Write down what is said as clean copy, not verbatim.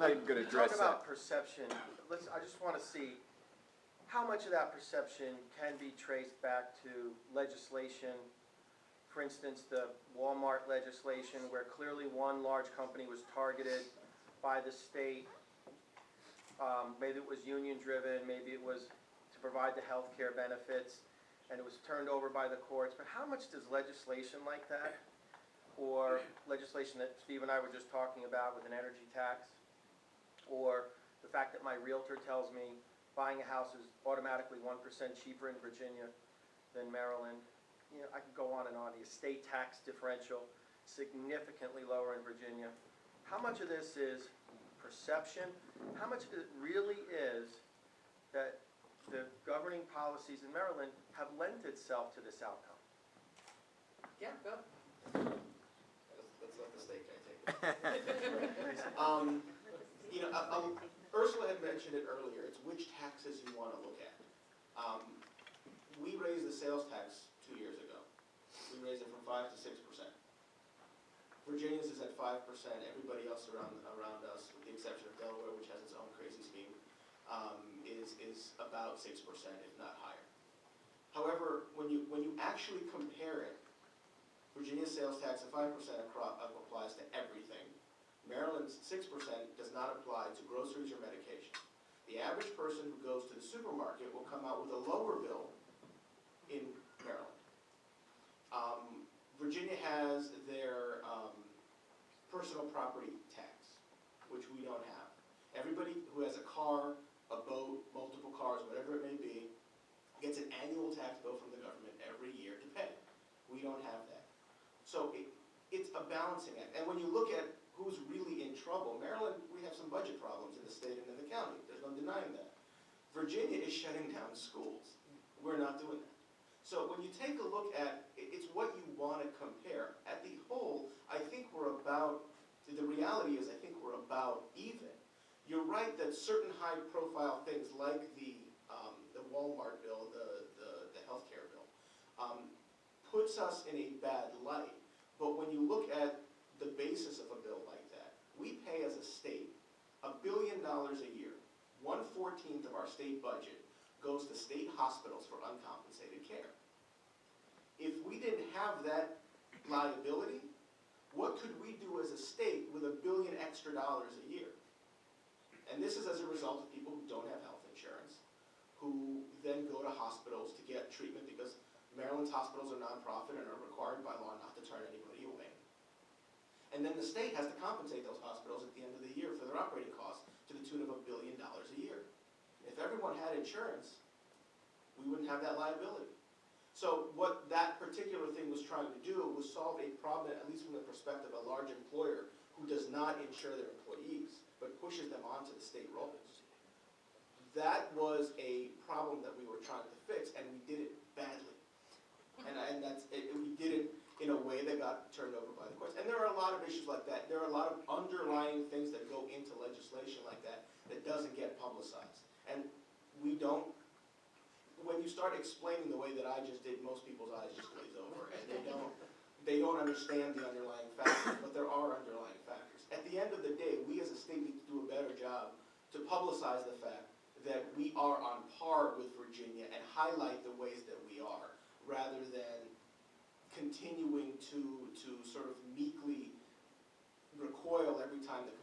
not even going to address Talk about that. perception. I just want to see how much of that perception can be traced back to legislation. For instance, the Walmart legislation, where clearly one large company was targeted by the state. Maybe it was union-driven, maybe it was to provide the health care benefits, and it was turned over by the courts. But how much does legislation like that, or legislation that Steve and I were just talking about with an energy tax, or the fact that my realtor tells me buying a house is automatically 1% cheaper in Virginia than Maryland. You know, I could go on and on. The estate tax differential, significantly lower in Virginia. How much of this is perception? How much of it really is that the governing policies in Maryland have lent itself to this outcome? Yeah, go. Let's let the state guy take it. You know, Ursula had mentioned it earlier. It's which taxes you want to look at. We raised the sales tax 2 years ago. We raised it from 5 to 6%. Virginia's is at 5%. Everybody else around us, with the exception of Delaware, which has its own crazy scheme, is about 6%, if not higher. However, when you actually compare it, Virginia's sales tax of 5% applies to everything. Maryland's 6% does not apply to groceries or medication. The average person who goes to the supermarket will come out with a lower bill in Maryland. Virginia has their personal property tax, which we don't have. Everybody who has a car, a boat, multiple cars, whatever it may be, gets an annual tax bill from the government every year to pay. We don't have that. So it's a balancing act. And when you look at who's really in trouble, Maryland, we have some budget problems in the state and in the county. There's no denying that. Virginia is shutting down schools. We're not doing that. So when you take a look at, it's what you want to compare. At the whole, I think we're about, the reality is I think we're about even. You're right that certain high-profile things like the Walmart bill, the health care bill, puts us in a bad light. But when you look at the basis of a bill like that, we pay as a state $1 billion a year. 1/14 of our state budget goes to state hospitals for uncompensated care. If we didn't have that liability, what could we do as a state with $1 billion extra a year? And this is as a result of people who don't have health insurance, who then go to hospitals to get treatment because Maryland's hospitals are nonprofit and are required by law not to turn anybody away. And then the state has to compensate those hospitals at the end of the year for their operating costs to the tune of $1 billion a year. If everyone had insurance, we wouldn't have that liability. So what that particular thing was trying to do was solve a problem, at least from the perspective of a large employer who does not insure their employees, but pushes them onto the state rolls. That was a problem that we were trying to fix, and we did it badly. And that's it, we did it in a way that got turned over by the courts. And there are a lot of issues like that. There are a lot of underlying things that go into legislation like that that doesn't get publicized. And we don't, when you start explaining the way that I just did, most people's eyes just glaze over, and they don't understand the underlying factors, but there are underlying factors. At the end of the day, we as a state need to do a better job to publicize the fact that we are on par with Virginia and highlight the ways that we are, rather than continuing to sort of meekly recoil every time the